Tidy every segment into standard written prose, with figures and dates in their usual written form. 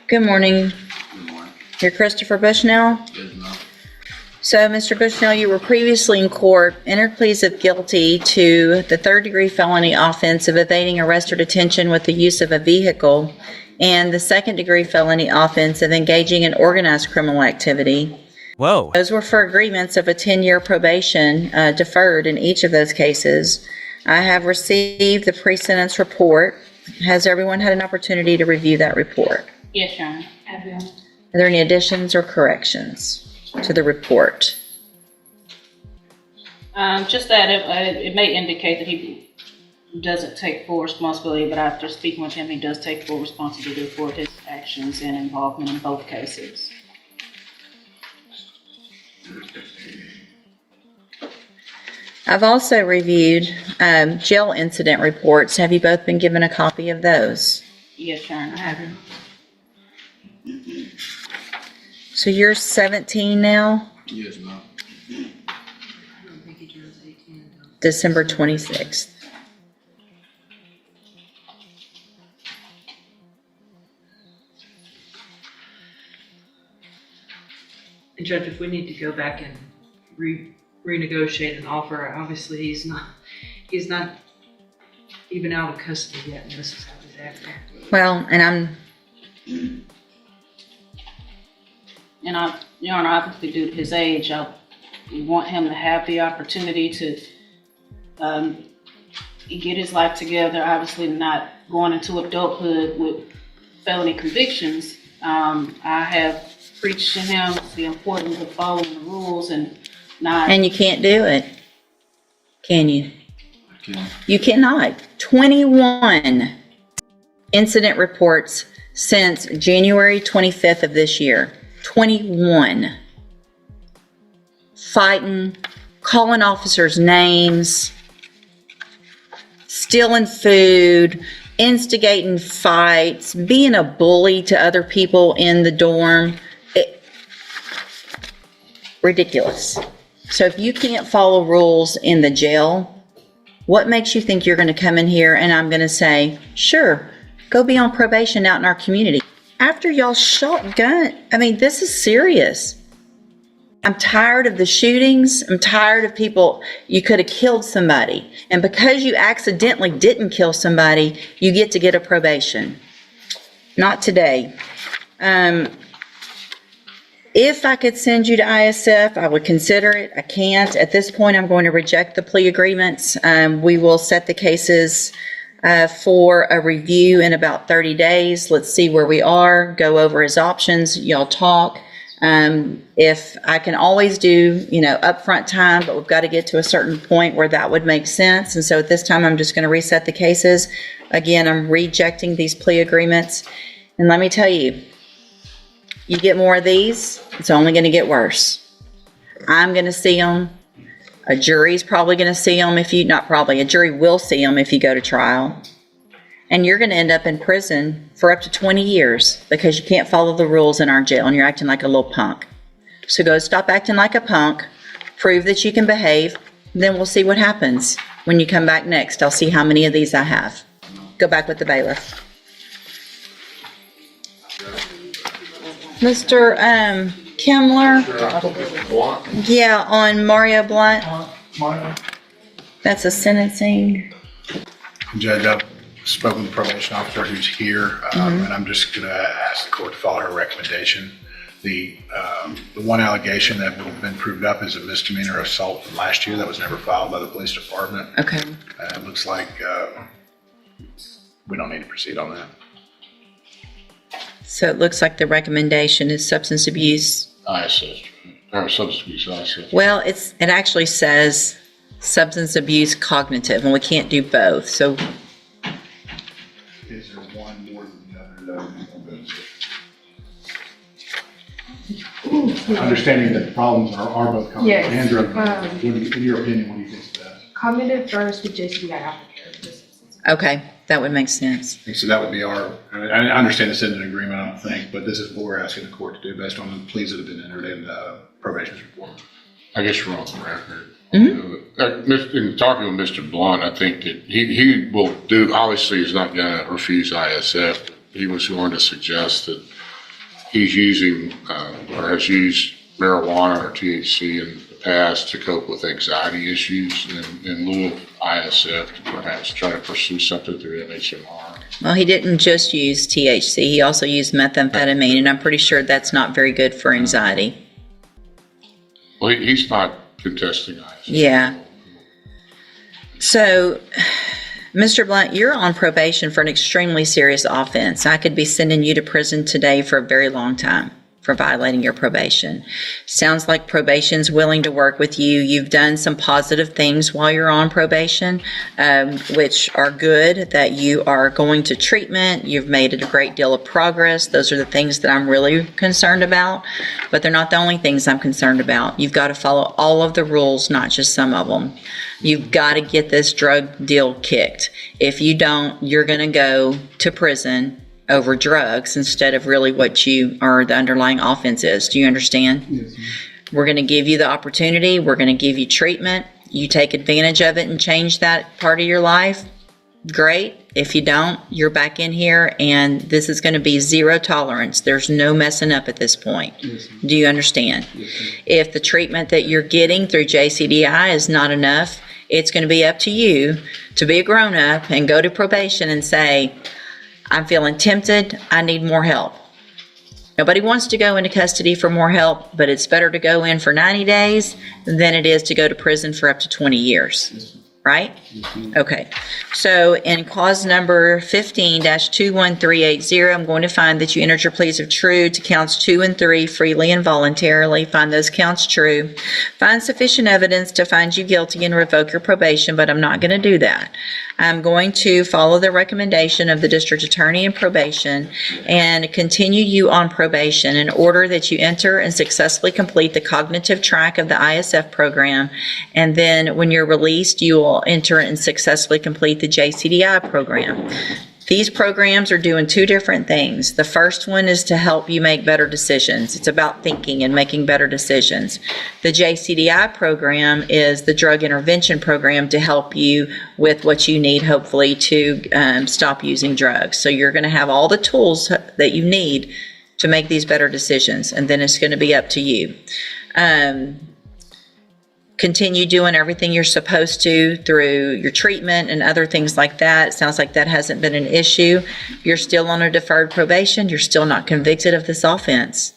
Good morning. Good morning. You're Christopher Bushnell. Yes, ma'am. So, Mr. Bushnell, you were previously in court, entered pleas of guilty to the third-degree felony offense of evading arrest or detention with the use of a vehicle, and the second-degree felony offense of engaging in organized criminal activity. Whoa. Those were for agreements of a 10-year probation deferred in each of those cases. I have received the pre-sentence report. Has everyone had an opportunity to review that report? Yes, Your Honor. Are there any additions or corrections to the report? Just that it may indicate that he doesn't take full responsibility, but after speaking with him, he does take full responsibility for his actions and involvement in both cases. I've also reviewed jail incident reports. Have you both been given a copy of those? Yes, Your Honor. I have. So you're 17 now? Yes, ma'am. December 26th. And Judge, if we need to go back and renegotiate an offer, obviously he's not even out of custody yet, and this is how he's acting. Well, and Your Honor, obviously due to his age, I want him to have the opportunity to get his life together, obviously not going into adulthood with felony convictions. I have preached to him the importance of following the rules and not... you can't do it, can you? Okay. You cannot. 21 incident reports since January 25th of this year. 21. Fighting, calling officers names, stealing food, instigating fights, being a bully to other people in the dorm. Ridiculous. So if you can't follow rules in the jail, what makes you think you're going to come in here and I'm going to say, sure, go be on probation out in our community? After y'all shotgun, I mean, this is serious. I'm tired of the shootings. I'm tired of people, you could have killed somebody. And because you accidentally didn't kill somebody, you get to get a probation. Not today. If I could send you to ISF, I would consider it. I can't. At this point, I'm going to reject the plea agreements. We will set the cases for a review in about 30 days. Let's see where we are, go over his options, y'all talk. If I can always do, upfront time, but we've got to get to a certain point where that would make sense. And so at this time, I'm just going to reset the cases. Again, I'm rejecting these plea agreements. And let me tell you, you get more of these, it's only going to get worse. I'm going to see them. A jury's probably going to see them a jury will see them if you go to trial. And you're going to end up in prison for up to 20 years because you can't follow the rules in our jail and you're acting like a little punk. So go stop acting like a punk, prove that you can behave, then we'll see what happens. When you come back next, I'll see how many of these I have. Go back with the bailiff. Mr. Kimler? Yeah, on Mario Blunt. That's a sentencing. Judge, I've spoken to the probation officer who's here, and I'm just going to ask the court to follow her recommendation. The one allegation that would have been proved up is a misdemeanor assault from last year that was never filed by the police department. Okay. It looks like we don't need to proceed on that. So it looks like the recommendation is substance abuse. ISS, or substance abuse ISS. Well, it actually says substance abuse cognitive, and we can't do both. So Is there one more than the other? Understanding that the problems are both cognitive and drug related. In your opinion, what do you think is best? Cognitive first with JCBI aftercare. okay, that would make sense. And so that would be I understand this isn't an agreement, I don't think, but this is what we're asking the court to do based on the pleas that have been entered in the probation's report. I guess you're on the record. Mm-hmm. In talking with Mr. Blunt, I think that he will do, obviously he's not going to refuse ISF. He was going to suggest that he's using, or has used marijuana or THC in the past to cope with anxiety issues in lieu of ISF to perhaps try to pursue something through MHMR. Well, he didn't just use THC, he also used methamphetamine, and I'm pretty sure that's not very good for anxiety. Well, he's not contesting ISF. Yeah. So, Mr. Blunt, you're on probation for an extremely serious offense. I could be sending you to prison today for a very long time for violating your probation. Sounds like probation's willing to work with you. You've done some positive things while you're on probation, which are good, that you are going to treatment. You've made a great deal of progress. Those are the things that I'm really concerned about, but they're not the only things I'm concerned about. You've got to follow all of the rules, not just some of them. You've got to get this drug deal kicked. If you don't, you're going to go to prison over drugs instead of really what you or the underlying offense is. Do you understand? Yes, ma'am. We're going to give you the opportunity. We're going to give you treatment. You take advantage of it and change that part of your life. Great. If you don't, you're back in here, and this is going to be zero tolerance. There's no messing up at this point. Yes, ma'am. Do you understand? Yes, ma'am. If the treatment that you're getting through JCDI is not enough, it's going to be up to you to be a grown-up and go to probation and say, I'm feeling tempted, I need more help. Nobody wants to go into custody for more help, but it's better to go in for 90 days than it is to go to prison for up to 20 years. Yes, ma'am. Right? Yes, ma'am. Okay. So in clause number 15-21380, I'm going to find that you entered your pleas of true to counts 2 and 3 freely and voluntarily. Find those counts true. Find sufficient evidence to find you guilty and revoke your probation, but I'm not going to do that. I'm going to follow the recommendation of the district attorney in probation and continue you on probation in order that you enter and successfully complete the cognitive track of the ISF program. And then when you're released, you will enter and successfully complete the JCDI program. These programs are doing two different things. The first one is to help you make better decisions. It's about thinking and making better decisions. The JCDI program is the drug intervention program to help you with what you need, hopefully, to stop using drugs. So you're going to have all the tools that you need to make these better decisions, and then it's going to be up to you. Continue doing everything you're supposed to through your treatment and other things like that. It sounds like that hasn't been an issue. You're still on a deferred probation. You're still not convicted of this offense.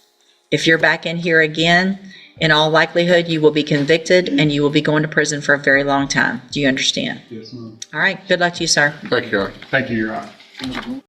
If you're back in here again, in all likelihood, you will be convicted and you will be going to prison for a very long time. Do you understand? Yes, ma'am. All right. Good luck to you, sir. Thank you. Thank you, Your Honor.